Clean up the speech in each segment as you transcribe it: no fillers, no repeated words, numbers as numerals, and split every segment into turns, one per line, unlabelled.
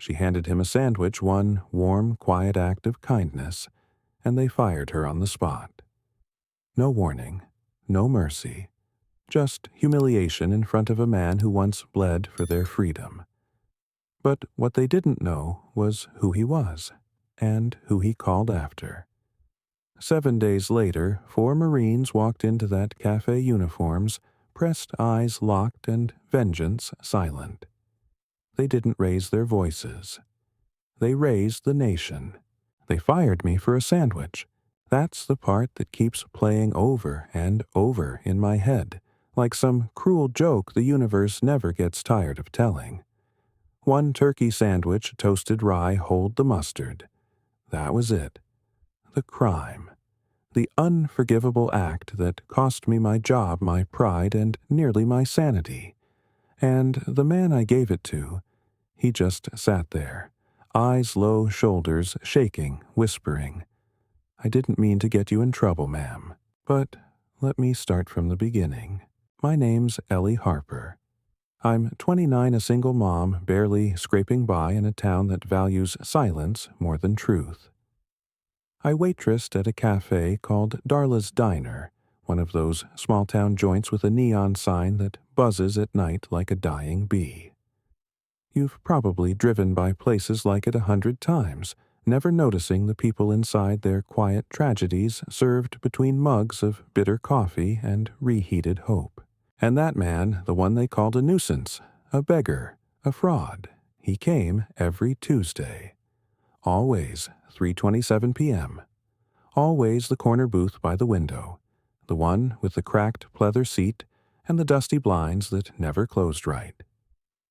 She handed him a sandwich, one warm, quiet act of kindness, and they fired her on the spot. No warning, no mercy, just humiliation in front of a man who once bled for their freedom. But what they didn't know was who he was, and who he called after. 7 days later, 4 Marines walked into that cafe uniforms, pressed eyes locked and vengeance silent. They didn't raise their voices. They raised the nation. They fired me for a sandwich. That's the part that keeps playing over and over in my head, like some cruel joke the universe never gets tired of telling. 1 turkey sandwich, toasted rye, hold the mustard. That was it. The crime. The unforgivable act that cost me my job, my pride, and nearly my sanity. And the man I gave it to, he just sat there, eyes low, shoulders shaking, whispering, "I didn't mean to get you in trouble, ma'am. But let me start from the beginning. My name's Ellie Harper. I'm 29, a single mom, barely scraping by in a town that values silence more than truth. I waitressed at a cafe called Darla's Diner, one of those small-town joints with a neon sign that buzzes at night like a dying bee. You've probably driven by places like it 100 times, never noticing the people inside their quiet tragedies served between mugs of bitter coffee and reheated hope. And that man, the one they called a nuisance, a beggar, a fraud, he came every Tuesday. Always 3:27 p.m. Always the corner booth by the window, the one with the cracked pleather seat and the dusty blinds that never closed right.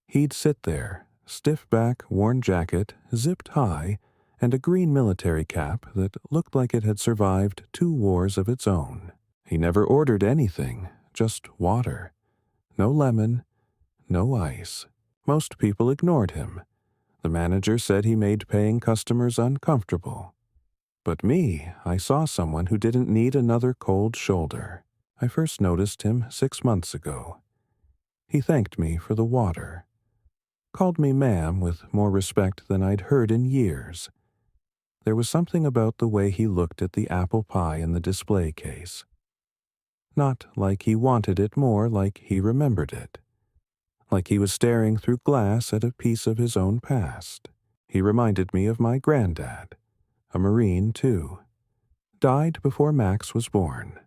He'd sit there, stiff back, worn jacket, zipped high, and a green military cap that looked like it had survived 2 wars of its own. He never ordered anything, just water. No lemon, no ice. Most people ignored him. The manager said he made paying customers uncomfortable. But me, I saw someone who didn't need another cold shoulder. I first noticed him 6 months ago. He thanked me for the water. Called me ma'am with more respect than I'd heard in years. There was something about the way he looked at the apple pie in the display case. Not like he wanted it, more like he remembered it. Like he was staring through glass at a piece of his own past. He reminded me of my granddad, a Marine too. Died before Max was born.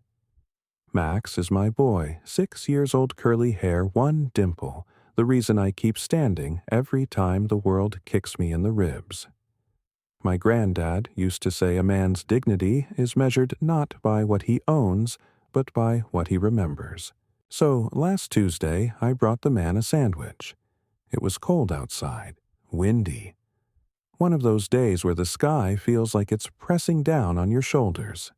Max is my boy, 6 years old, curly hair, 1 dimple, the reason I keep standing every time the world kicks me in the ribs. My granddad used to say a man's dignity is measured not by what he owns, but by what he remembers. So last Tuesday, I brought the man a sandwich. It was cold outside, windy. One of those days where the sky feels like it's pressing down on your shoulders.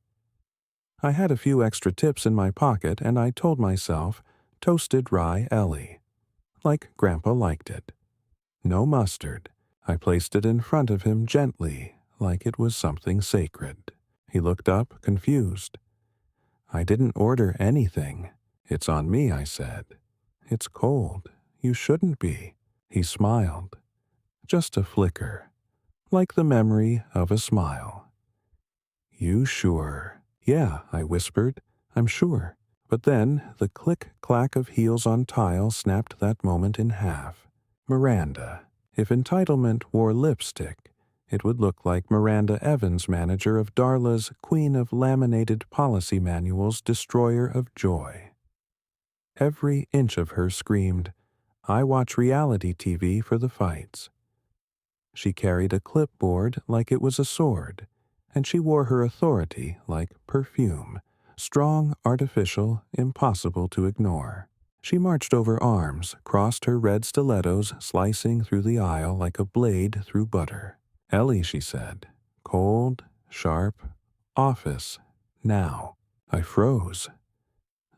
I had a few extra tips in my pocket, and I told myself, toasted rye Ellie. Like Grandpa liked it. No mustard. I placed it in front of him gently, like it was something sacred. He looked up, confused. I didn't order anything. It's on me, I said. It's cold. You shouldn't be. He smiled. Just a flicker. Like the memory of a smile. You sure? Yeah, I whispered. I'm sure. But then the click-clack of heels on tile snapped that moment in half. Miranda. If entitlement wore lipstick, it would look like Miranda Evans, manager of Darla's Queen of Laminated Policy Manuals, Destroyer of Joy. Every inch of her screamed, I watch reality TV for the fights. She carried a clipboard like it was a sword, and she wore her authority like perfume, strong, artificial, impossible to ignore. She marched over arms, crossed her red stilettos, slicing through the aisle like a blade through butter. Ellie, she said, cold, sharp, office, now. I froze.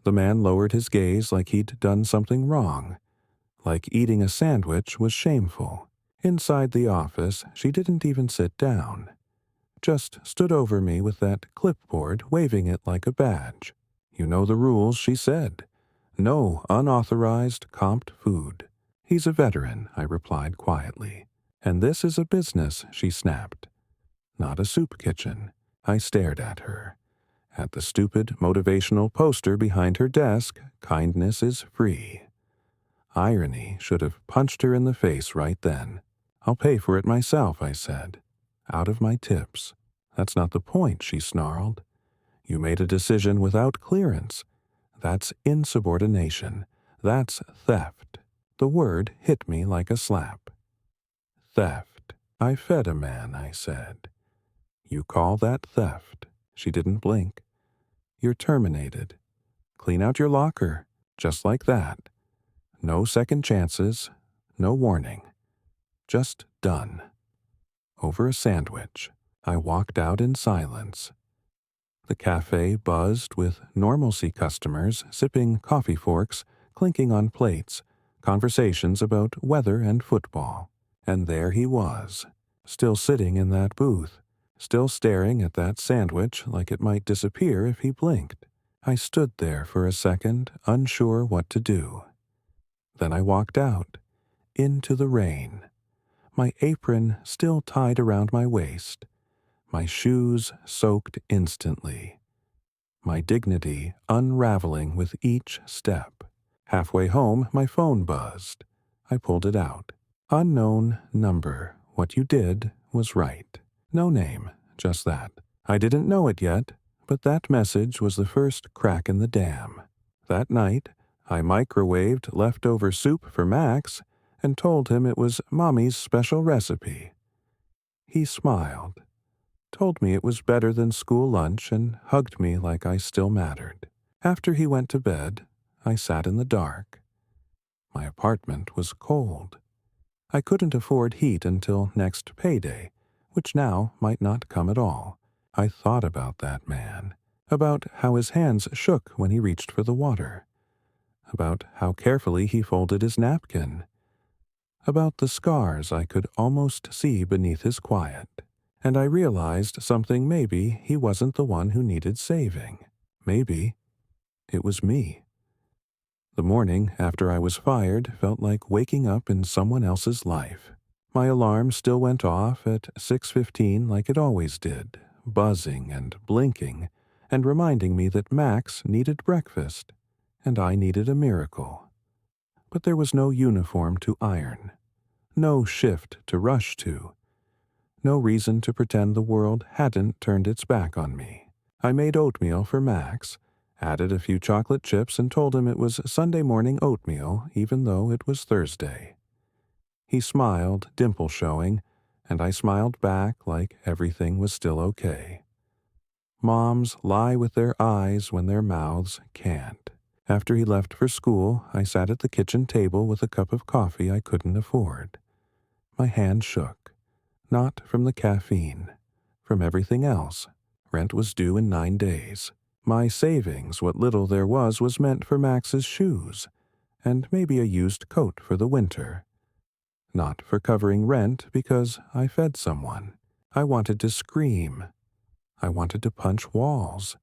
The man lowered his gaze like he'd done something wrong, like eating a sandwich was shameful. Inside the office, she didn't even sit down. Just stood over me with that clipboard, waving it like a badge. You know the rules, she said. No unauthorized comped food. He's a veteran, I replied quietly. And this is a business, she snapped. Not a soup kitchen. I stared at her. At the stupid motivational poster behind her desk, kindness is free. Irony should have punched her in the face right then. I'll pay for it myself, I said. Out of my tips. That's not the point, she snarled. You made a decision without clearance. That's insubordination. That's theft. The word hit me like a slap. Theft. I fed a man, I said. You call that theft? She didn't blink. You're terminated. Clean out your locker. Just like that. No second chances. No warning. Just done. Over a sandwich, I walked out in silence. The cafe buzzed with normalcy customers sipping coffee forks, clinking on plates, conversations about weather and football. And there he was, still sitting in that booth, still staring at that sandwich like it might disappear if he blinked. I stood there for a second, unsure what to do. Then I walked out, into the rain, my apron still tied around my waist, my shoes soaked instantly, my dignity unraveling with each step. Halfway home, my phone buzzed. I pulled it out. Unknown number. What you did was right. No name, just that. I didn't know it yet, but that message was the first crack in the dam. That night, I microwaved leftover soup for Max and told him it was Mommy's special recipe. He smiled, told me it was better than school lunch, and hugged me like I still mattered. After he went to bed, I sat in the dark. My apartment was cold. I couldn't afford heat until next payday, which now might not come at all. I thought about that man, about how his hands shook when he reached for the water, about how carefully he folded his napkin, about the scars I could almost see beneath his quiet. And I realized something. Maybe he wasn't the one who needed saving. Maybe it was me. The morning after I was fired felt like waking up in someone else's life. My alarm still went off at 6:15 like it always did, buzzing and blinking, and reminding me that Max needed breakfast, and I needed a miracle. But there was no uniform to iron, no shift to rush to, no reason to pretend the world hadn't turned its back on me. I made oatmeal for Max, added a few chocolate chips, and told him it was Sunday morning oatmeal, even though it was Thursday. He smiled, dimple showing, and I smiled back like everything was still okay. Moms lie with their eyes when their mouths can't. After he left for school, I sat at the kitchen table with a cup of coffee I couldn't afford. My hand shook. Not from the caffeine, from everything else. Rent was due in 9 days. My savings, what little there was meant for Max's shoes, and maybe a used coat for the winter. Not for covering rent because I fed someone. I wanted to scream. I wanted to punch walls.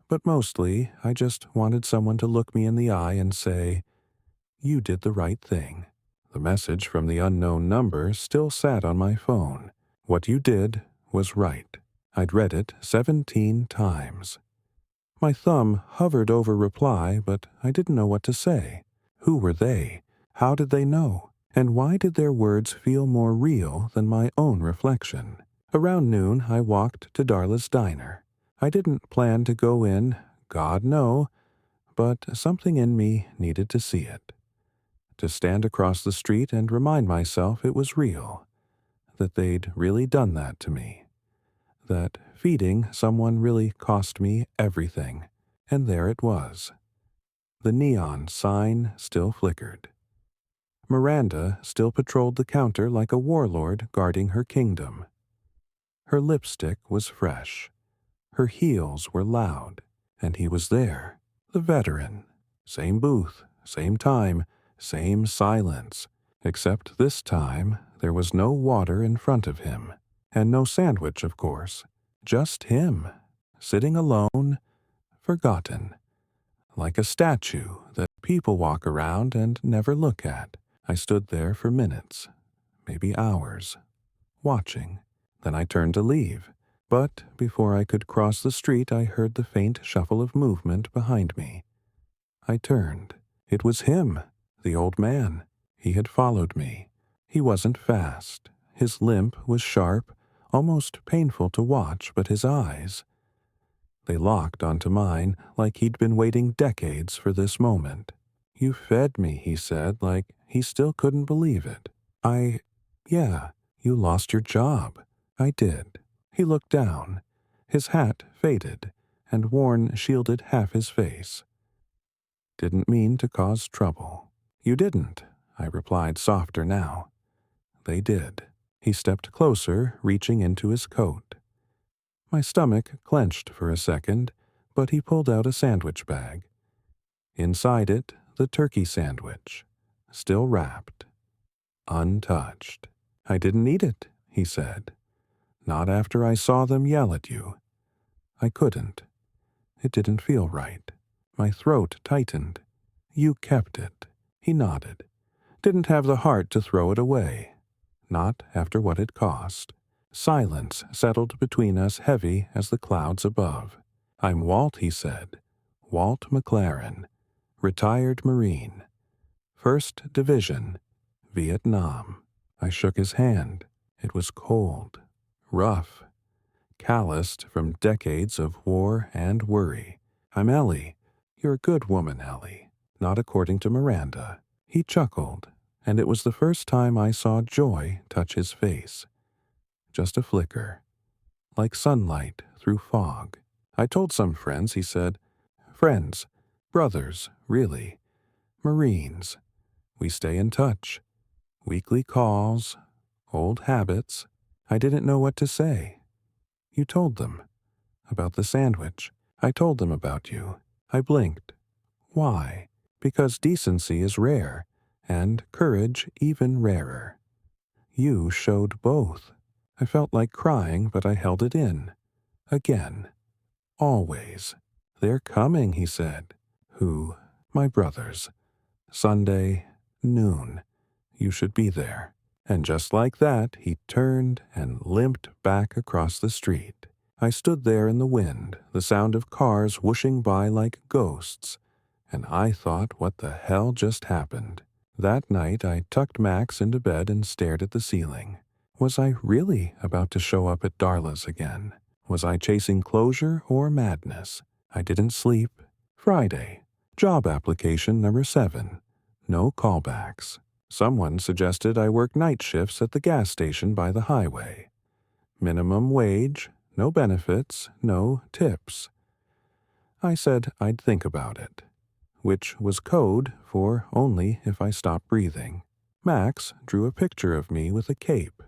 But mostly, I just wanted someone to look me in the eye and say, "You did the right thing." The message from the unknown number still sat on my phone. What you did was right. I'd read it 17 times. My thumb hovered over reply, but I didn't know what to say. Who were they? How did they know? And why did their words feel more real than my own reflection? Around noon, I walked to Darla's diner. I didn't plan to go in, God no, but something in me needed to see it. To stand across the street and remind myself it was real, that they'd really done that to me, that feeding someone really cost me everything, and there it was. The neon sign still flickered. Miranda still patrolled the counter like a warlord guarding her kingdom. Her lipstick was fresh. Her heels were loud, and he was there, the veteran. Same booth, same time, same silence, except this time there was no water in front of him, and no sandwich, of course. Just him, sitting alone, forgotten, like a statue that people walk around and never look at. I stood there for minutes, maybe hours, watching. Then I turned to leave. But before I could cross the street, I heard the faint shuffle of movement behind me. I turned. It was him, the old man. He had followed me. He wasn't fast. His limp was sharp, almost painful to watch, but his eyes, they locked onto mine like he'd been waiting decades for this moment. "You fed me," he said, like he still couldn't believe it. Yeah, you lost your job." I did. He looked down. His hat faded, and worn shielded half his face. "Didn't mean to cause trouble." "You didn't," I replied softer now. "They did." He stepped closer, reaching into his coat. My stomach clenched for a second, but he pulled out a sandwich bag. Inside it, the turkey sandwich, still wrapped, untouched. "I didn't eat it," he said. "Not after I saw them yell at you." I couldn't. It didn't feel right. My throat tightened. "You kept it." He nodded. "Didn't have the heart to throw it away. Not after what it cost." Silence settled between us, heavy as the clouds above. "I'm Walt," he said. "Walt McLaren, retired Marine. 1st Division, Vietnam." I shook his hand. It was cold, rough, calloused from decades of war and worry. "I'm Ellie. You're a good woman, Ellie. Not according to Miranda." He chuckled, and it was the first time I saw joy touch his face. Just a flicker, like sunlight through fog. "I told some friends," he said. "Friends, brothers, really. Marines. We stay in touch. Weekly calls, old habits." I didn't know what to say. "You told them about the sandwich." "I told them about you." I blinked. "Why?" "Because decency is rare, and courage even rarer. You showed both." I felt like crying, but I held it in. Again. "Always." "They're coming," he said. "Who?" "My brothers. Sunday, noon. You should be there." And just like that, he turned and limped back across the street. I stood there in the wind, the sound of cars whooshing by like ghosts, and I thought, what the hell just happened? That night, I tucked Max into bed and stared at the ceiling. Was I really about to show up at Darla's again? Was I chasing closure or madness? I didn't sleep. Friday. Job application number 7. No callbacks. Someone suggested I work night shifts at the gas station by the highway. Minimum wage, no benefits, no tips. I said I'd think about it, which was code for only if I stopped breathing. Max drew a picture of me with a cape.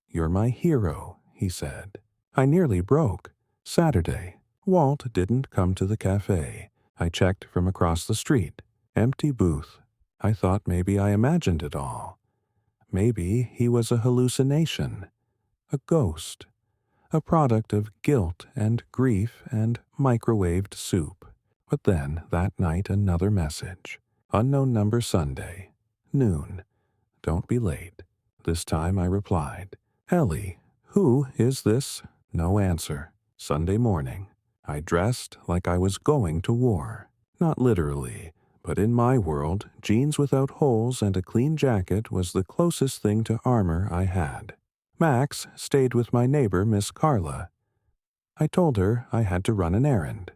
"You're my hero," he said. I nearly broke. Saturday. Walt didn't come to the cafe. I checked from across the street. Empty booth. I thought maybe I imagined it all. Maybe he was a hallucination, a ghost, a product of guilt and grief and microwaved soup. But then, that night, another message. Unknown number Sunday. Noon. Don't be late. This time I replied. "Ellie, who is this?" No answer. Sunday morning. I dressed like I was going to war. Not literally, but in my world, jeans without holes and a clean jacket was the closest thing to armor I had. Max stayed with my neighbor, Miss Carla. I told her I had to run an errand.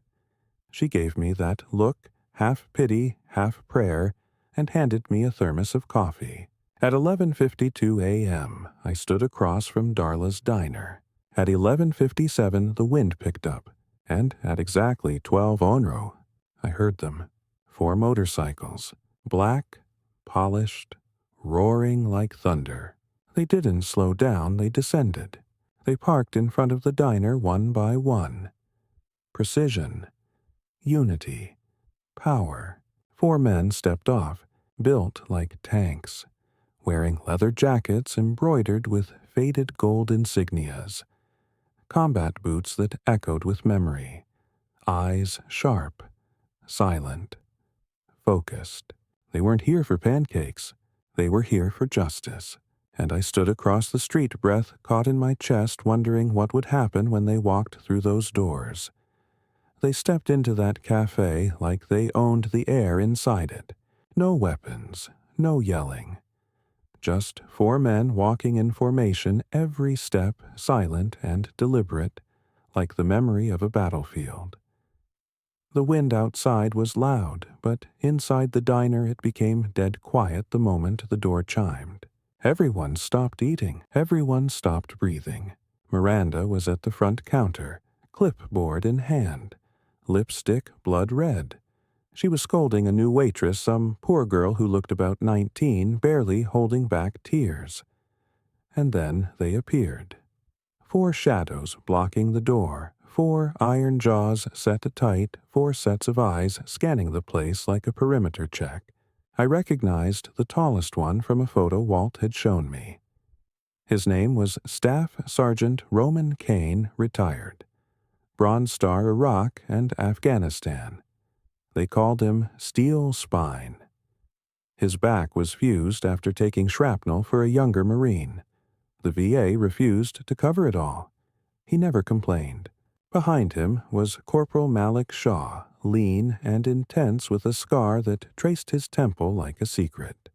She gave me that look, half pity, half prayer, and handed me a thermos of coffee. At 11:52 a.m., I stood across from Darla's diner. At 11:57, the wind picked up, and at exactly 12 onro, I heard them. 4 motorcycles, black, polished, roaring like thunder. They didn't slow down, they descended. They parked in front of the diner one by one. Precision, unity, power. 4 men stepped off, built like tanks, wearing leather jackets embroidered with faded gold insignias, combat boots that echoed with memory, eyes sharp, silent, focused. They weren't here for pancakes. They were here for justice. and I stood across the street, breath caught in my chest, wondering what would happen when they walked through those doors. They stepped into that cafe like they owned the air inside it. No weapons, no yelling. Just four men walking in formation, every step silent and deliberate, like the memory of a battlefield. The wind outside was loud, but inside the diner it became dead quiet the moment the door chimed. Everyone stopped eating. Everyone stopped breathing. Miranda was at the front counter, clipboard in hand, lipstick blood red. She was scolding a new waitress, some poor girl who looked about 19, barely holding back tears. And then they appeared. Four shadows blocking the door, four iron jaws set tight, four sets of eyes scanning the place like a perimeter check. I recognized the tallest one from a photo Walt had shown me. His name was Staff Sergeant Roman Kane, retired. Bronze Star Iraq and Afghanistan. They called him Steel Spine. His back was fused after taking shrapnel for a younger Marine. The VA refused to cover it all. He never complained. Behind him was Corporal Malik Shaw, lean and intense with a scar that traced his temple like a secret.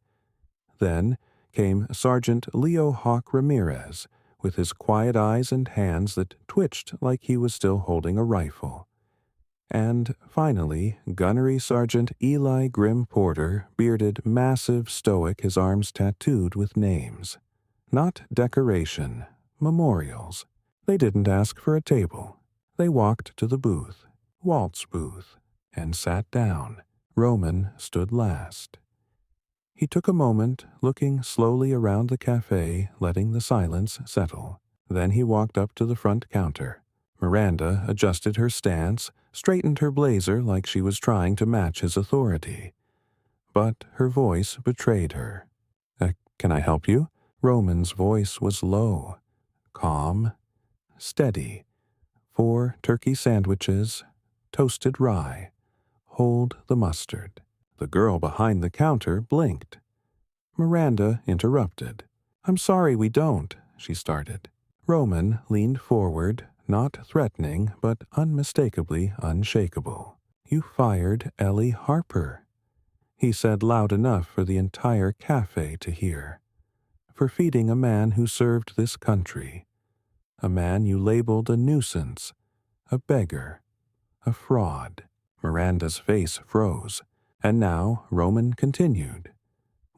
Then came Sergeant Leo Hawk Ramirez, with his quiet eyes and hands that twitched like he was still holding a rifle. And finally, Gunnery Sergeant Eli Grim Porter, bearded, massive, stoic, his arms tattooed with names. Not decoration, memorials. They didn't ask for a table. They walked to the booth, Walt's booth, and sat down. Roman stood last. He took a moment, looking slowly around the cafe, letting the silence settle. Then he walked up to the front counter. Miranda adjusted her stance, straightened her blazer like she was trying to match his authority. But her voice betrayed her. Can I help you?" Roman's voice was low, calm, steady. 4 turkey sandwiches, toasted rye. Hold the mustard. The girl behind the counter blinked. Miranda interrupted. "I'm sorry we don't," she started. Roman leaned forward, not threatening, but unmistakably unshakable. "You fired Ellie Harper," he said loud enough for the entire cafe to hear. "For feeding a man who served this country. A man you labeled a nuisance, a beggar, a fraud." Miranda's face froze, and now Roman continued.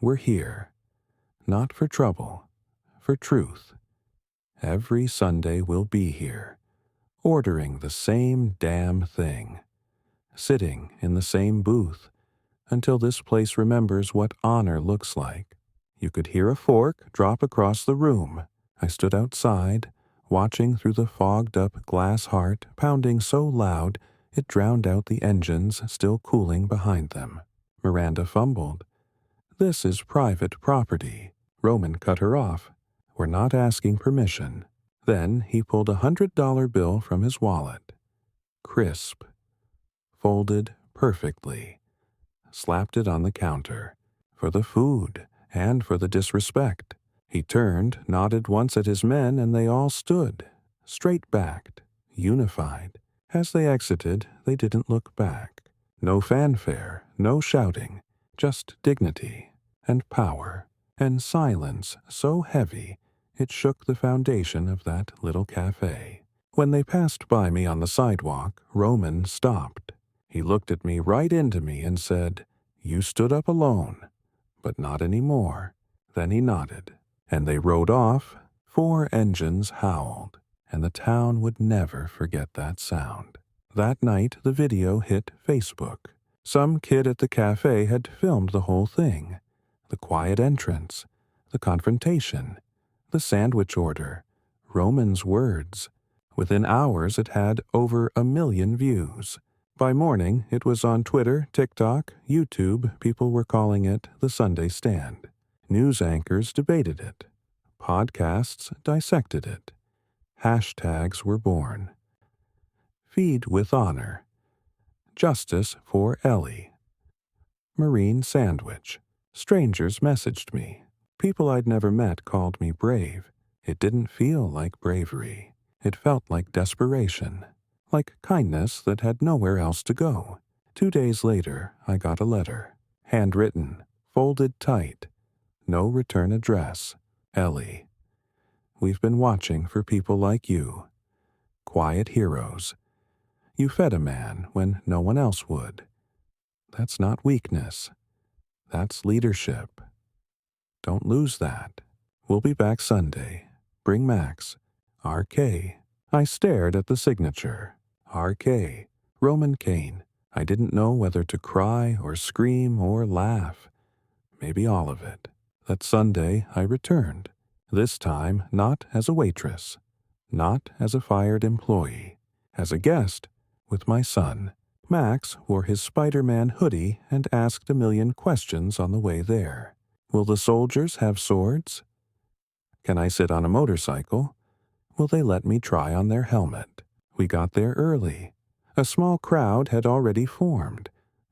"We're here. Not for trouble, for truth. Every Sunday we'll be here, ordering the same damn thing, sitting in the same booth, until this place remembers what honor looks like." You could hear a fork drop across the room. I stood outside, watching through the fogged-up glass heart pounding so loud it drowned out the engines still cooling behind them. Miranda fumbled. "This is private property." Roman cut her off. "We're not asking permission." Then he pulled $100 bill from his wallet. Crisp. Folded perfectly. Slapped it on the counter. For the food, and for the disrespect. He turned, nodded once at his men, and they all stood, straight-backed, unified. As they exited, they didn't look back. No fanfare, no shouting, just dignity and power, and silence so heavy it shook the foundation of that little cafe. When they passed by me on the sidewalk, Roman stopped. He looked at me, right into me, and said, "You stood up alone, but not anymore." Then he nodded, and they rode off. 4 engines howled, and the town would never forget that sound. That night, the video hit Facebook. Some kid at the cafe had filmed the whole thing. The quiet entrance, the confrontation, the sandwich order, Roman's words. Within hours, it had over 1 million views. By morning, it was on Twitter, TikTok, YouTube. People were calling it the Sunday Stand. News anchors debated it. Podcasts dissected it. Hashtags were born. Feed with honor. Justice for Ellie. Marine sandwich. Strangers messaged me. People I'd never met called me brave. It didn't feel like bravery. It felt like desperation, like kindness that had nowhere else to go. 2 days later, I got a letter, handwritten, folded tight, no return address. Ellie, we've been watching for people like you. Quiet heroes. You fed a man when no one else would. That's not weakness. That's leadership. Don't lose that. We'll be back Sunday. Bring Max. R.K. I stared at the signature. R.K. Roman Kane. I didn't know whether to cry or scream or laugh. Maybe all of it. That Sunday I returned. This time not as a waitress. Not as a fired employee. As a guest with my son. Max wore his Spider-Man hoodie and asked a million questions on the way there. Will the soldiers have swords? Can I sit on a motorcycle? Will they let me try on their helmet? We got there early. A small crowd had already formed.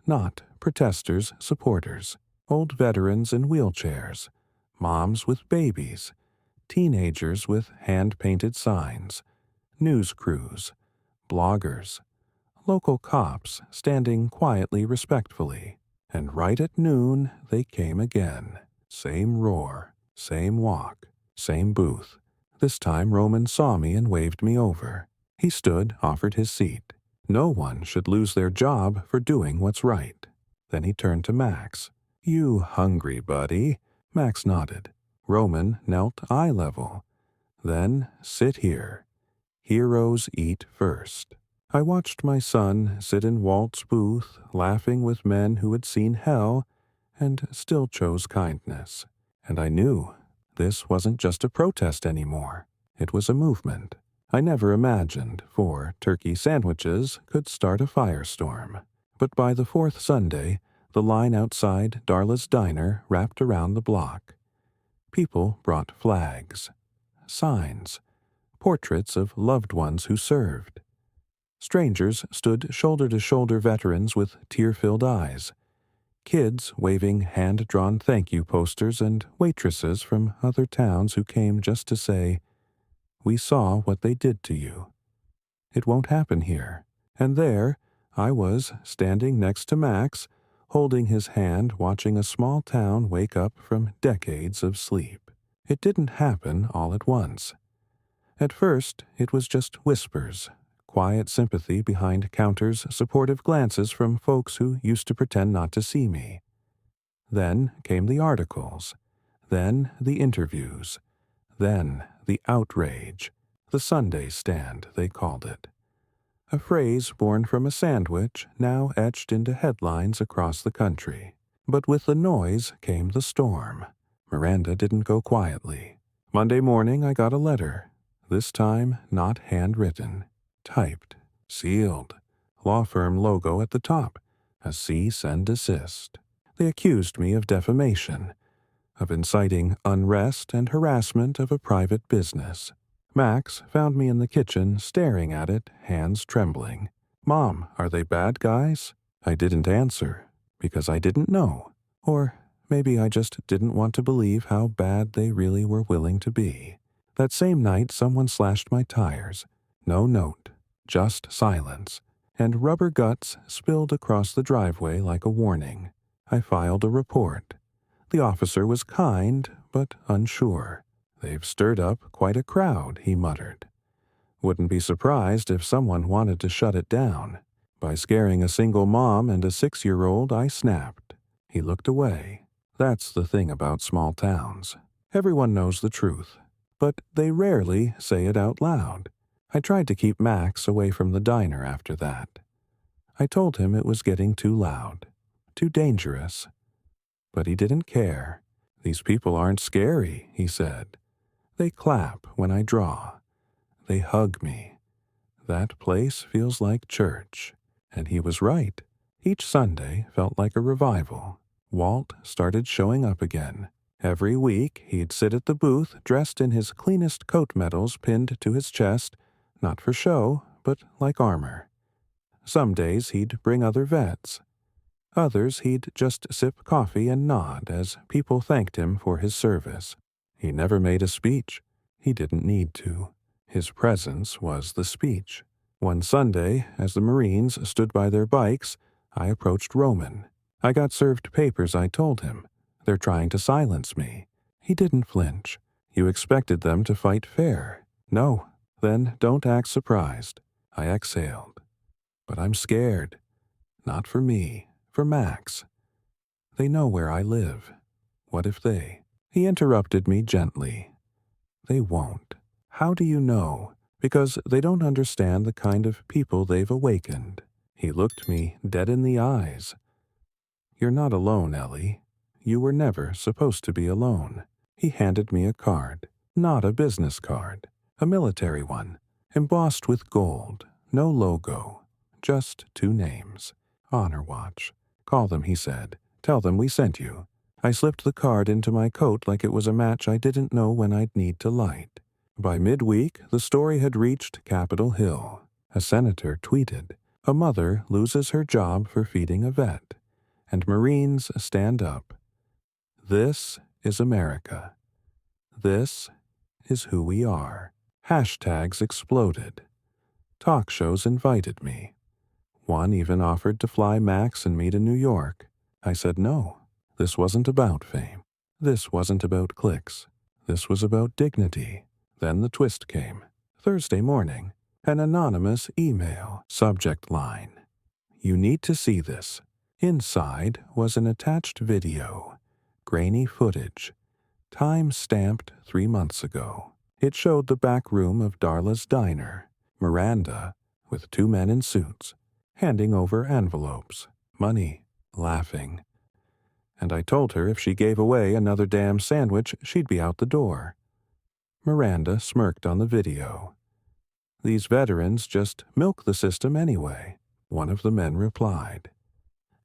Not protesters, supporters. Old veterans in wheelchairs. Moms with babies. Teenagers with hand-painted signs. News crews. Bloggers. Local cops standing quietly respectfully. And right at noon they came again. Same roar, same walk, same booth. This time Roman saw me and waved me over. He stood, offered his seat. No one should lose their job for doing what's right. Then he turned to Max. You hungry, buddy? Max nodded. Roman knelt eye level. Then sit here. Heroes eat first. I watched my son sit in Walt's booth, laughing with men who had seen hell and still chose kindness. And I knew this wasn't just a protest anymore. It was a movement. I never imagined 4 turkey sandwiches could start a firestorm. But by the 4th Sunday, the line outside Darla's diner wrapped around the block. People brought flags, signs, portraits of loved ones who served. Strangers stood shoulder-to-shoulder veterans with tear-filled eyes. Kids waving hand-drawn thank-you posters and waitresses from other towns who came just to say, "We saw what they did to you. It won't happen here." And there I was, standing next to Max, holding his hand, watching a small town wake up from decades of sleep. It didn't happen all at once. At first, it was just whispers, quiet sympathy behind counters, supportive glances from folks who used to pretend not to see me. Then came the articles. Then the interviews. Then the outrage. The Sunday stand, they called it. A phrase born from a sandwich, now etched into headlines across the country. But with the noise came the storm. Miranda didn't go quietly. Monday morning I got a letter. This time not handwritten. Typed. Sealed. Law firm logo at the top. A cease and desist. They accused me of defamation, of inciting unrest and harassment of a private business. Max found me in the kitchen, staring at it, hands trembling. "Mom, are they bad guys?" I didn't answer, because I didn't know. Or maybe I just didn't want to believe how bad they really were willing to be. That same night, someone slashed my tires. No note, just silence, and rubber guts spilled across the driveway like a warning. I filed a report. The officer was kind, but unsure. "They've stirred up quite a crowd," he muttered. Wouldn't be surprised if someone wanted to shut it down. By scaring a single mom and a 6-year-old, I snapped. He looked away. That's the thing about small towns. Everyone knows the truth, but they rarely say it out loud. I tried to keep Max away from the diner after that. I told him it was getting too loud, too dangerous. But he didn't care. "These people aren't scary," he said. "They clap when I draw. They hug me. That place feels like church." And he was right. Each Sunday felt like a revival. Walt started showing up again. Every week he'd sit at the booth dressed in his cleanest coat medals pinned to his chest, not for show, but like armor. Some days he'd bring other vets. Others he'd just sip coffee and nod as people thanked him for his service. He never made a speech. He didn't need to. His presence was the speech. One Sunday, as the Marines stood by their bikes, I approached Roman. I got served papers, I told him. They're trying to silence me. He didn't flinch. You expected them to fight fair. No. Then don't act surprised. I exhaled. But I'm scared. Not for me, for Max. They know where I live. What if they? He interrupted me gently. They won't. How do you know? Because they don't understand the kind of people they've awakened. He looked me dead in the eyes. You're not alone, Ellie. You were never supposed to be alone. He handed me a card. Not a business card. A military one. Embossed with gold. No logo. Just 2 names. Honor Watch. Call them, he said. Tell them we sent you. I slipped the card into my coat like it was a match I didn't know when I'd need to light. By midweek, the story had reached Capitol Hill. A senator tweeted, "A mother loses her job for feeding a vet, and Marines stand up. This is America. This is who we are." Hashtags exploded. Talk shows invited me. One even offered to fly Max and me to New York. I said no. This wasn't about fame. This wasn't about clicks. This was about dignity. Then the twist came. Thursday morning, an anonymous email. Subject line: "You need to see this." Inside was an attached video. Grainy footage. Time stamped 3 months ago. It showed the back room of Darla's diner. Miranda, with 2 men in suits, handing over envelopes. Money. Laughing. And I told her if she gave away another damn sandwich, she'd be out the door. Miranda smirked on the video. "These veterans just milk the system anyway," one of the men replied.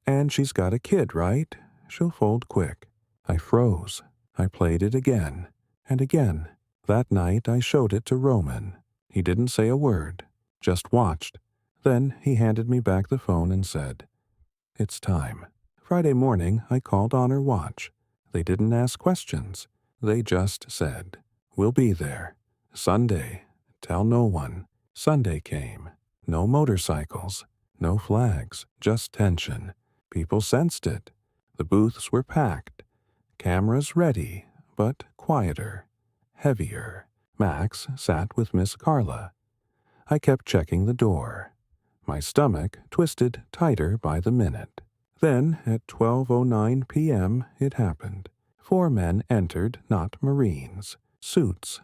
"And she's got a kid, right? She'll fold quick." I froze. I played it again and again. That night I showed it to Roman. He didn't say a word, just watched. Then he handed me back the phone and said, "It's time." Friday morning I called Honor Watch. They didn't ask questions. They just said, "We'll be there." Sunday. Tell no one. Sunday came. No motorcycles. No flags. Just tension. People sensed it. The booths were packed. Cameras ready, but quieter. Heavier. Max sat with Miss Carla. I kept checking the door. My stomach twisted tighter by the minute. Then, at 12:09 p.m., it happened. 4 men entered, not Marines. Suits.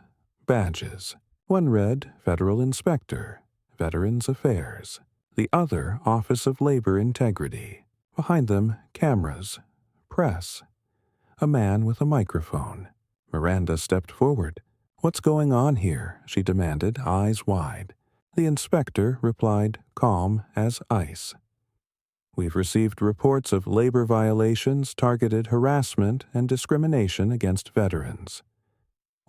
Badges. One read Federal Inspector, Veterans Affairs. The other Office of Labor Integrity. Behind them, cameras. Press. A man with a microphone. Miranda stepped forward. "What's going on here?" she demanded, eyes wide. The inspector replied, calm as ice. "We've received reports of labor violations, targeted harassment, and discrimination against veterans.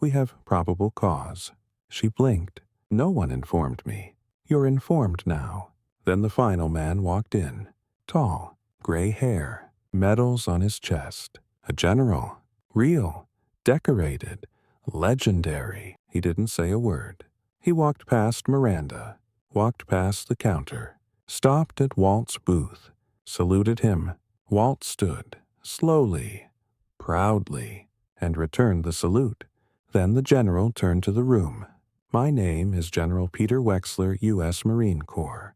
We have probable cause." She blinked. "No one informed me." "You're informed now." Then the final man walked in. Tall, gray hair, medals on his chest. A general. Real. Decorated. Legendary. He didn't say a word. He walked past Miranda, walked past the counter, stopped at Walt's booth, saluted him. Walt stood, slowly, proudly, and returned the salute. Then the general turned to the room. "My name is General Peter Wexler, U.S. Marine Corps.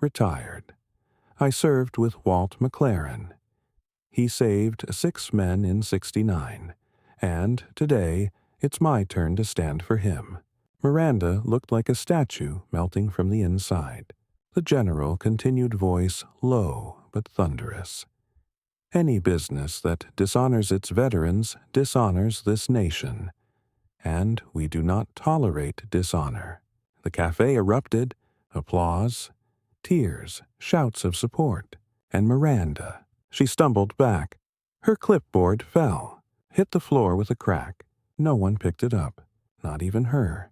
Retired. I served with Walt McLaren. He saved 6 men in '69, and today it's my turn to stand for him." Miranda looked like a statue melting from the inside. The general continued, voice low but thunderous. "Any business that dishonors its veterans dishonors this nation, and we do not tolerate dishonor." The café erupted, applause, tears, shouts of support, and Miranda. She stumbled back. Her clipboard fell, hit the floor with a crack. No one picked it up, not even her.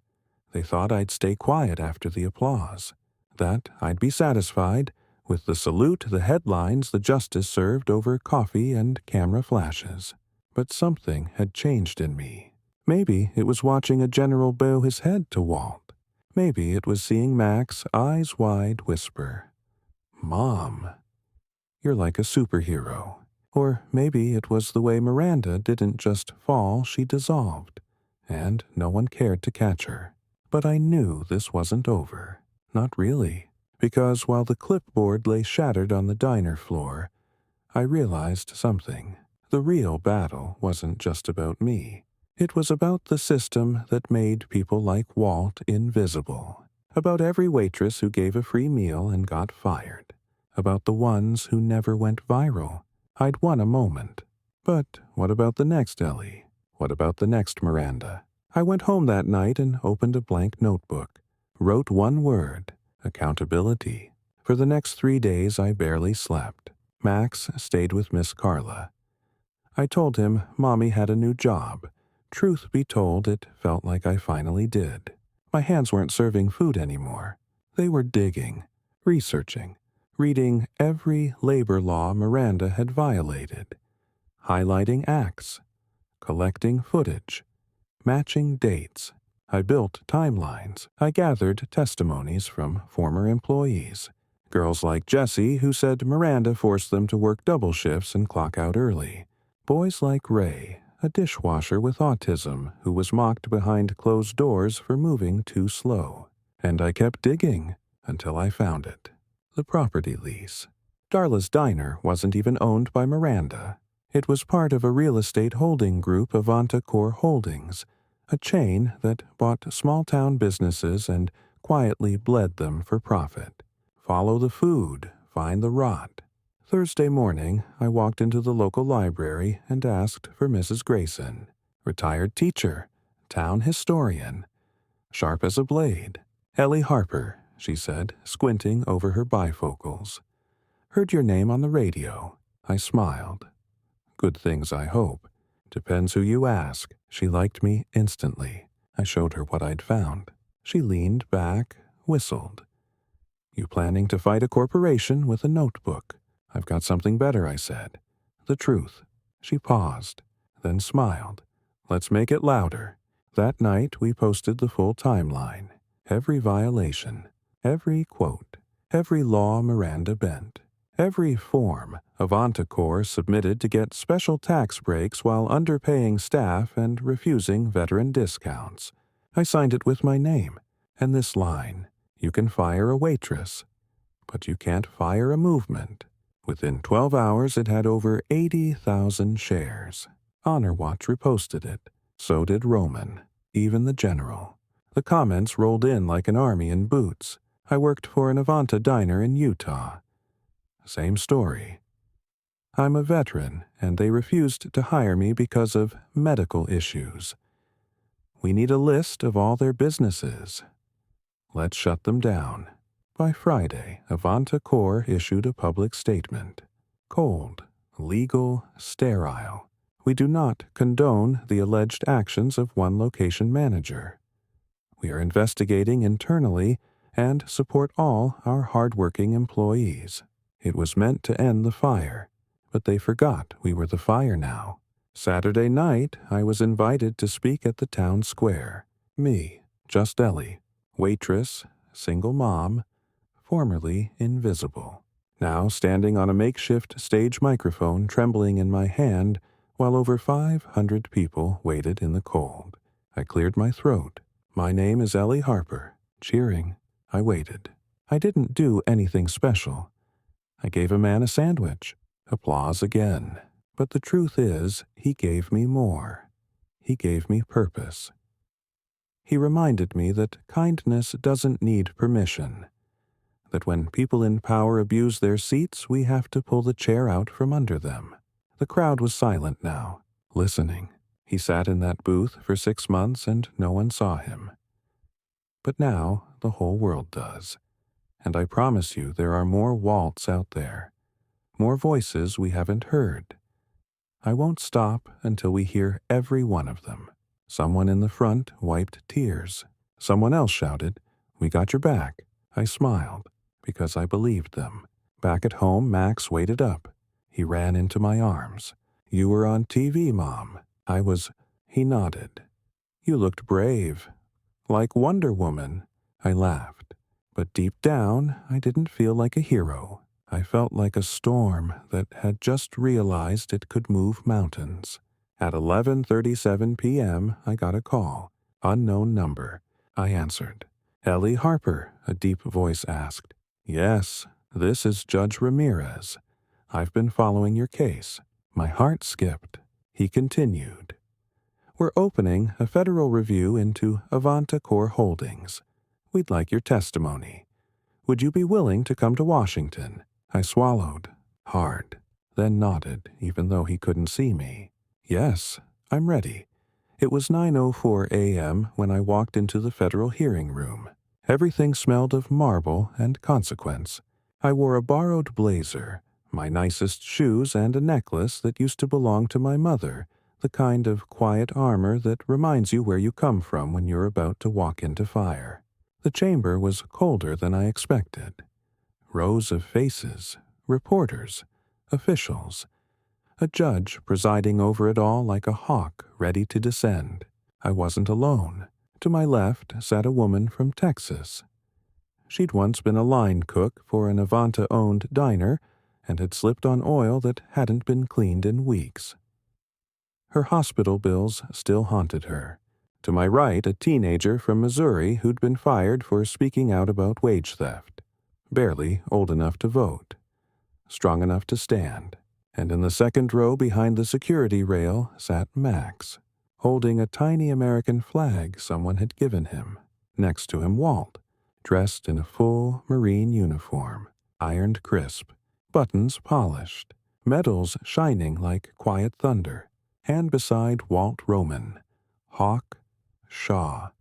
They thought I'd stay quiet after the applause, that I'd be satisfied with the salute, the headlines the justice served over coffee and camera flashes. But something had changed in me. Maybe it was watching a general bow his head to Walt. Maybe it was seeing Max, eyes wide, whisper, "Mom, you're like a superhero." Or maybe it was the way Miranda didn't just fall, she dissolved, and no one cared to catch her. But I knew this wasn't over. Not really, because while the clipboard lay shattered on the diner floor, I realized something. The real battle wasn't just about me. It was about the system that made people like Walt invisible. About every waitress who gave a free meal and got fired. About the ones who never went viral. I'd won a moment. But what about the next Ellie? What about the next Miranda? I went home that night and opened a blank notebook. Wrote one word: accountability. For the next 3 days I barely slept. Max stayed with Miss Carla. I told him Mommy had a new job. Truth be told, it felt like I finally did. My hands weren't serving food anymore. They were digging, researching, reading every labor law Miranda had violated, highlighting acts, collecting footage, matching dates. I built timelines. I gathered testimonies from former employees. Girls like Jessie, who said Miranda forced them to work double shifts and clock out early. Boys like Ray, a dishwasher with autism who was mocked behind closed doors for moving too slow. And I kept digging until I found it. The property lease. Darla's Diner wasn't even owned by Miranda. It was part of a real estate holding group, Avanta Holdings, a chain that bought small-town businesses and quietly bled them for profit. Follow the food, find the rot. Thursday morning, I walked into the local library and asked for Mrs. Grayson, retired teacher, town historian, sharp as a blade. "Ellie Harper," she said, squinting over her bifocals. "Heard your name on the radio." I smiled. "Good things, I hope. Depends who you ask." She liked me instantly. I showed her what I'd found. She leaned back, whistled. "You planning to fight a corporation with a notebook?" "I've got something better," I said. "The truth." She paused, then smiled. "Let's make it louder." That night we posted the full timeline. Every violation, every quote, every law Miranda bent, every form Avantacor submitted to get special tax breaks while underpaying staff and refusing veteran discounts. I signed it with my name, and this line: "You can fire a waitress, but you can't fire a movement." Within 12 hours, it had over 80,000 shares. Honor Watch reposted it. So did Roman, even the general. The comments rolled in like an army in boots. I worked for an Avanta diner in Utah. Same story. I'm a veteran, and they refused to hire me because of medical issues. We need a list of all their businesses. Let's shut them down. By Friday, Avantacor issued a public statement. Cold, legal, sterile. We do not condone the alleged actions of one location manager. We are investigating internally and support all our hardworking employees. It was meant to end the fire, but they forgot we were the fire now. Saturday night, I was invited to speak at the town square. Me, just Ellie, waitress, single mom, formerly invisible. Now standing on a makeshift stage microphone trembling in my hand while over 500 people waited in the cold. I cleared my throat. "My name is Ellie Harper." Cheering. I waited. I didn't do anything special. I gave a man a sandwich. Applause again. But the truth is, he gave me more. He gave me purpose. He reminded me that kindness doesn't need permission. That when people in power abuse their seats, we have to pull the chair out from under them. The crowd was silent now, listening. He sat in that booth for 6 months and no one saw him. But now the whole world does. And I promise you there are more Walts out there. More voices we haven't heard. I won't stop until we hear every one of them. Someone in the front wiped tears. Someone else shouted, "We got your back." I smiled, because I believed them. Back at home, Max waited up. He ran into my arms. "You were on TV, Mom." I was. He nodded. "You looked brave. Like Wonder Woman." I laughed. But deep down, I didn't feel like a hero. I felt like a storm that had just realized it could move mountains. At 11:37 p.m., I got a call. Unknown number. I answered. "Ellie Harper," a deep voice asked. "Yes, this is Judge Ramirez. I've been following your case." My heart skipped. He continued. "We're opening a federal review into Avanta Corps Holdings. We'd like your testimony. Would you be willing to come to Washington?" I swallowed hard, then nodded, even though he couldn't see me. "Yes, I'm ready." It was 9:04 a.m. when I walked into the federal hearing room. Everything smelled of marble and consequence. I wore a borrowed blazer, my nicest shoes, and a necklace that used to belong to my mother, the kind of quiet armor that reminds you where you come from when you're about to walk into fire. The chamber was colder than I expected. Rows of faces, reporters, officials, a judge presiding over it all like a hawk ready to descend. I wasn't alone. To my left sat a woman from Texas. She'd once been a line cook for an Avanta-owned diner and had slipped on oil that hadn't been cleaned in weeks. Her hospital bills still haunted her. To my right, a teenager from Missouri who'd been fired for speaking out about wage theft. Barely old enough to vote. Strong enough to stand. And in the second row behind the security rail sat Max, holding a tiny American flag someone had given him. Next to him, Walt, dressed in a full Marine uniform, ironed crisp, buttons polished, medals shining like quiet thunder. And beside Walt Roman, Hawk, Shaw,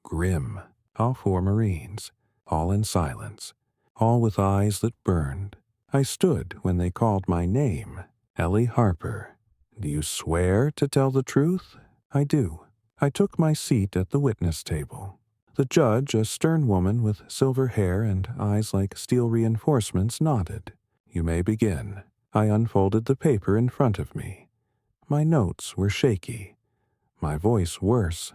Grim, all four Marines, all in silence, all with eyes that burned. I stood when they called my name. "Ellie Harper. Do you swear to tell the truth?" "I do." I took my seat at the witness table. The judge, a stern woman with silver hair and eyes like steel reinforcements, nodded. "You may begin." I unfolded the paper in front of me. My notes were shaky, my voice worse.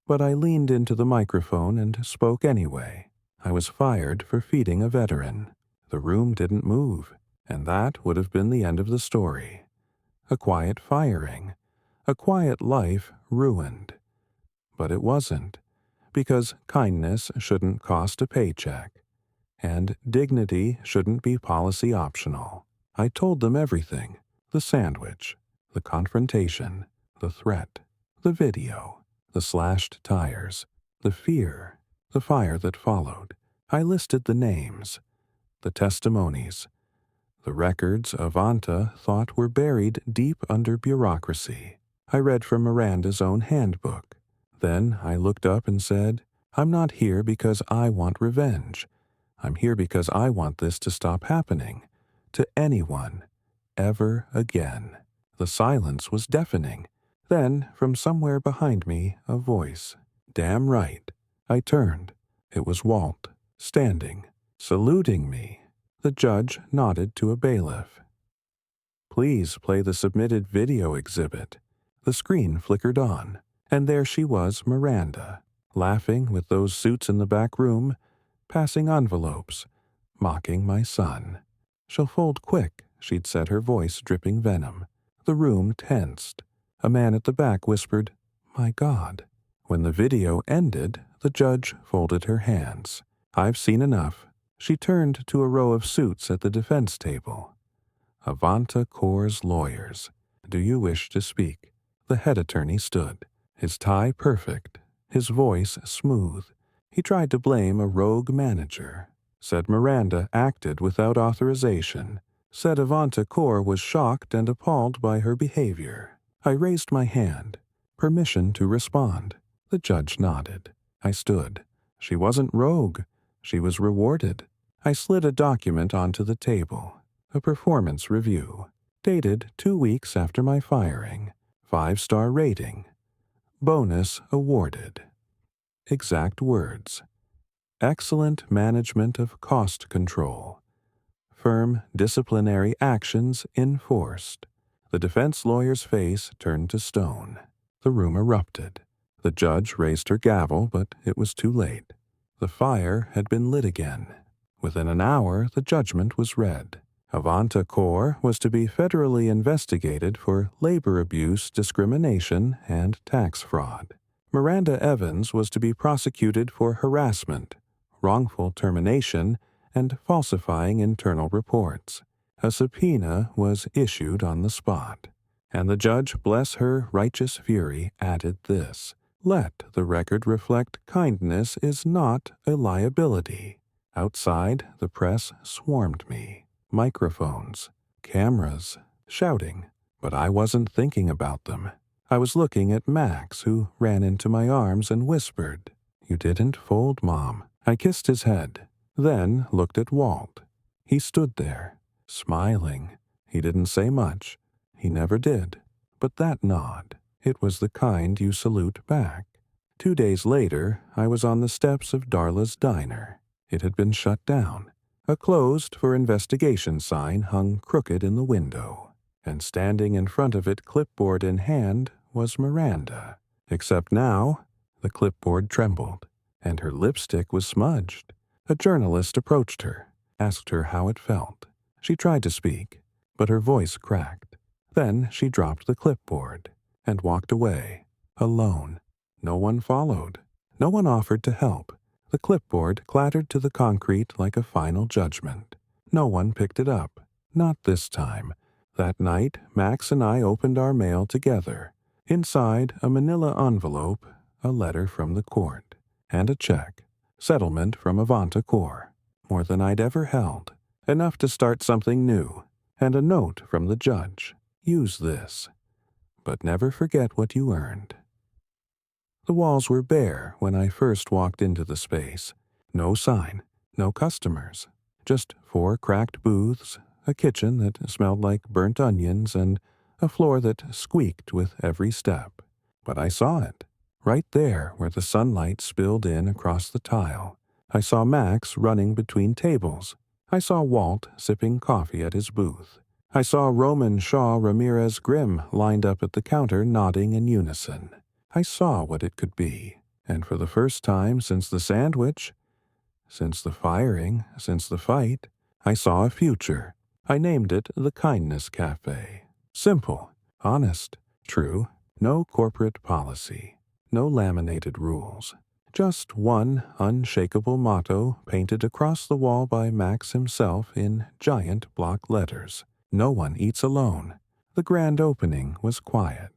But I leaned into the microphone and spoke anyway. I was fired for feeding a veteran. The room didn't move, and that would have been the end of the story. A quiet firing, a quiet life ruined. But it wasn't, because kindness shouldn't cost a paycheck, and dignity shouldn't be policy optional. I told them everything: the sandwich, the confrontation, the threat, the video, the slashed tires, the fear, the fire that followed. I listed the names, the testimonies, the records Avanta thought were buried deep under bureaucracy. I read from Miranda's own handbook. Then I looked up and said, "I'm not here because I want revenge. I'm here because I want this to stop happening to anyone, ever again." The silence was deafening. Then, from somewhere behind me, a voice. "Damn right." I turned. It was Walt, standing, saluting me. The judge nodded to a bailiff. "Please play the submitted video exhibit." The screen flickered on, and there she was, Miranda, laughing with those suits in the back room, passing envelopes, mocking my son. "She'll fold quick," she'd said, her voice dripping venom. The room tensed. A man at the back whispered, "My God." When the video ended, the judge folded her hands. "I've seen enough." She turned to a row of suits at the defense table. "Avanta Corps' lawyers. Do you wish to speak?" The head attorney stood, his tie perfect, his voice smooth. He tried to blame a rogue manager. Said Miranda acted without authorization. Said Avanta Corps was shocked and appalled by her behavior. I raised my hand. Permission to respond. The judge nodded. I stood. She wasn't rogue. She was rewarded. I slid a document onto the table. A performance review. Dated 2 weeks after my firing. 5-star rating. Bonus awarded. Exact words. Excellent management of cost control. firm disciplinary actions enforced. The defense lawyer's face turned to stone. The room erupted. The judge raised her gavel, but it was too late. The fire had been lit again. Within an hour, the judgment was read. Avanta Corps was to be federally investigated for labor abuse, discrimination, and tax fraud. Miranda Evans was to be prosecuted for harassment, wrongful termination, and falsifying internal reports. A subpoena was issued on the spot. And the judge, bless her righteous fury, added this: "Let the record reflect kindness is not a liability." Outside, the press swarmed me. Microphones, cameras, shouting. But I wasn't thinking about them. I was looking at Max, who ran into my arms and whispered, "You didn't fold, Mom." I kissed his head, then looked at Walt. He stood there, smiling. He didn't say much. He never did. But that nod, it was the kind you salute back. 2 days later, I was on the steps of Darla's diner. It had been shut down. A closed for investigation sign hung crooked in the window, and standing in front of it, clipboard in hand, was Miranda. Except now, the clipboard trembled, and her lipstick was smudged. A journalist approached her, asked her how it felt. She tried to speak, but her voice cracked. Then she dropped the clipboard and walked away, alone. No one followed. No one offered to help. The clipboard clattered to the concrete like a final judgment. No one picked it up. Not this time. That night, Max and I opened our mail together. Inside, a manila envelope, a letter from the court, and a check. Settlement from Avanta Corps. More than I'd ever held. Enough to start something new. And a note from the judge. Use this, but never forget what you earned. The walls were bare when I first walked into the space. No sign, no customers. Just 4 cracked booths, a kitchen that smelled like burnt onions, and a floor that squeaked with every step. But I saw it. Right there where the sunlight spilled in across the tile. I saw Max running between tables. I saw Walt sipping coffee at his booth. I saw Roman Shaw Ramirez Grimm lined up at the counter nodding in unison. I saw what it could be, and for the first time since the sandwich, since the firing, since the fight, I saw a future. I named it the Kindness Café. Simple, honest, true, no corporate policy, no laminated rules. Just one unshakable motto painted across the wall by Max himself in giant block letters. No one eats alone. The grand opening was quiet.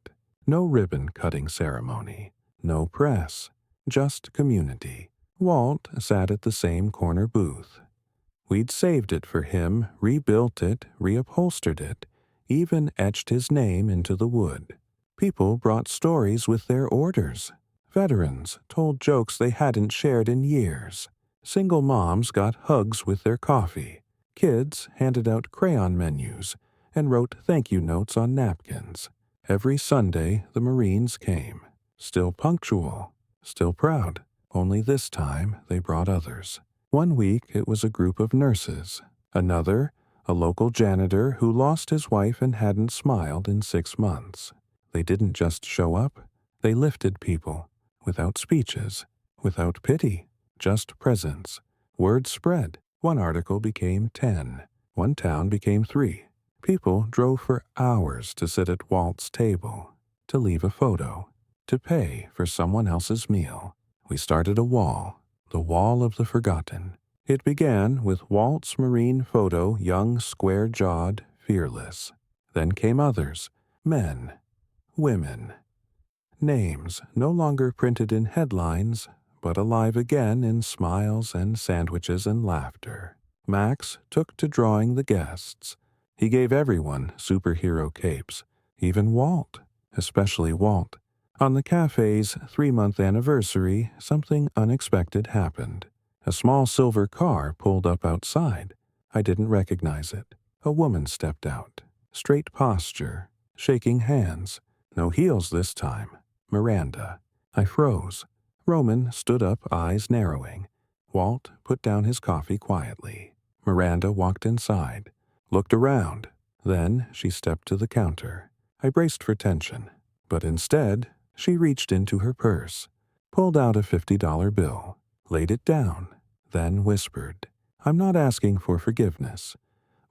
No ribbon-cutting ceremony. No press. Just community. Walt sat at the same corner booth. We'd saved it for him, rebuilt it, reupholstered it, even etched his name into the wood. People brought stories with their orders. Veterans told jokes they hadn't shared in years. Single moms got hugs with their coffee. Kids handed out crayon menus and wrote thank you notes on napkins. Every Sunday, the Marines came. Still punctual, still proud. Only this time, they brought others. One week, it was a group of nurses. Another, a local janitor who lost his wife and hadn't smiled in 6 months. They didn't just show up. They lifted people, without speeches, without pity, just presence. Word spread. One article became 10. One town became 3. People drove for hours to sit at Walt's table, to leave a photo, to pay for someone else's meal. We started a wall, the wall of the forgotten. It began with Walt's Marine photo, young, square-jawed, fearless. Then came others, men, women. Names no longer printed in headlines, but alive again in smiles and sandwiches and laughter. Max took to drawing the guests. He gave everyone superhero capes, even Walt, especially Walt. On the cafe's 3-month anniversary, something unexpected happened. A small silver car pulled up outside. I didn't recognize it. A woman stepped out. Straight posture, shaking hands. No heels this time. Miranda. I froze. Roman stood up, eyes narrowing. Walt put down his coffee quietly. Miranda walked inside, looked around. Then she stepped to the counter. I braced for tension, but instead, she reached into her purse, pulled out a $50 bill, laid it down, then whispered, "I'm not asking for forgiveness,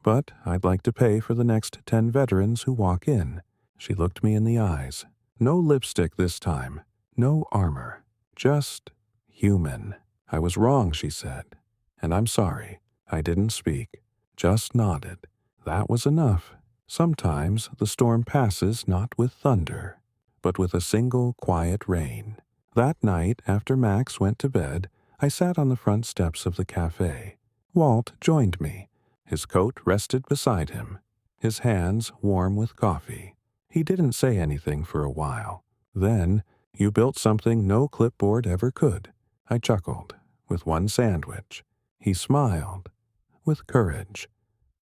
but I'd like to pay for the next 10 veterans who walk in." She looked me in the eyes. No lipstick this time, no armor, just human. "I was wrong," she said, "and I'm sorry." I didn't speak, just nodded. That was enough. Sometimes the storm passes not with thunder, but with a single quiet rain. That night, after Max went to bed, I sat on the front steps of the cafe. Walt joined me. His coat rested beside him, his hands warm with coffee. He didn't say anything for a while. Then, "You built something no clipboard ever could." I chuckled. "With one sandwich." He smiled. "With courage."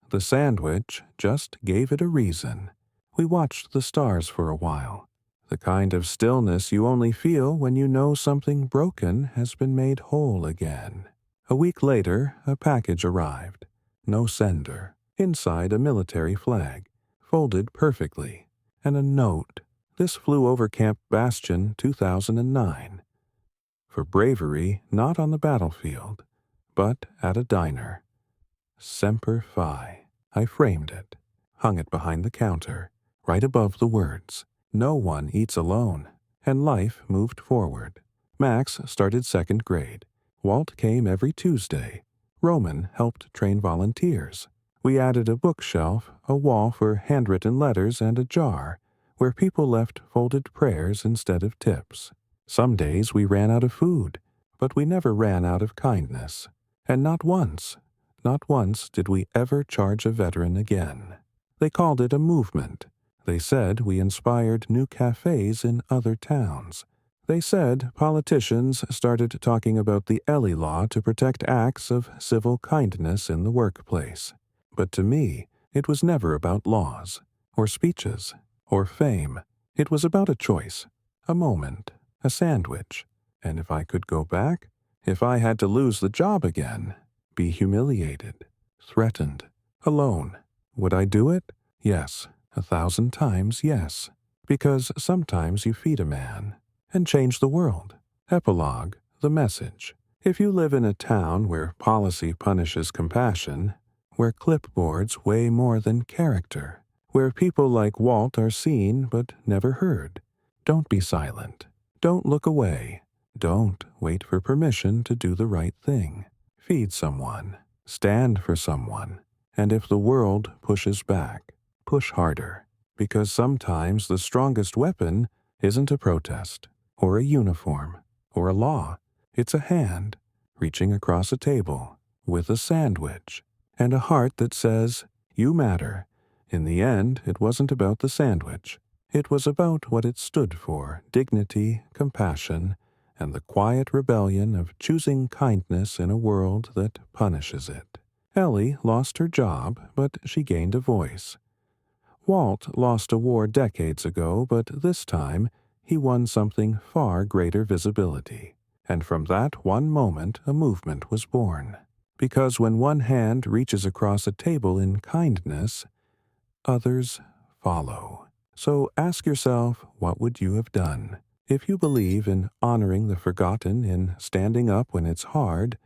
The sandwich just gave it a reason. We watched the stars for a while. The kind of stillness you only feel when you know something broken has been made whole again. A week later, a package arrived. No sender. Inside, a military flag, folded perfectly, and a note. "This flew over Camp Bastion 2009. For bravery not on the battlefield, but at a diner. Semper Fi." I framed it, hung it behind the counter, right above the words. No one eats alone, and life moved forward. Max started 2nd grade. Walt came every Tuesday. Roman helped train volunteers. We added a bookshelf, a wall for handwritten letters, and a jar where people left folded prayers instead of tips. Some days we ran out of food, but we never ran out of kindness. And not once did we ever charge a veteran again. They called it a movement. They said we inspired new cafes in other towns. They said politicians started talking about the Ellie Law to protect acts of civil kindness in the workplace. But to me, it was never about laws, or speeches, or fame. It was about a choice, a moment, a sandwich. And if I could go back, if I had to lose the job again, be humiliated, threatened, alone, would I do it? Yes, 1,000 times yes. Because sometimes you feed a man and change the world. Epilogue, the message. If you live in a town where policy punishes compassion, where clipboards weigh more than character, where people like Walt are seen but never heard, don't be silent. Don't look away. Don't wait for permission to do the right thing. Feed someone. Stand for someone. And if the world pushes back, push harder. Because sometimes the strongest weapon isn't a protest, or a uniform, or a law. It's a hand reaching across a table with a sandwich and a heart that says, "You matter." In the end, it wasn't about the sandwich. It was about what it stood for: dignity, compassion, and the quiet rebellion of choosing kindness in a world that punishes it. Ellie lost her job, but she gained a voice. Walt lost a war decades ago, but this time he won something far greater visibility. And from that one moment a movement was born. Because when one hand reaches across a table in kindness, others follow. So ask yourself, what would you have done? If you believe in honoring the forgotten, in standing up when it's hard,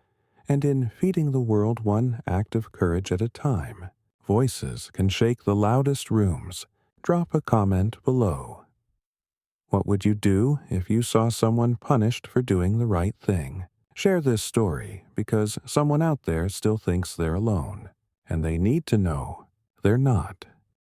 and in feeding the world one act of courage at a time, voices can shake the loudest rooms. Drop a comment below. What would you do if you saw someone punished for doing the right thing? Share this story because someone out there still thinks they're alone, and they need to know they're not.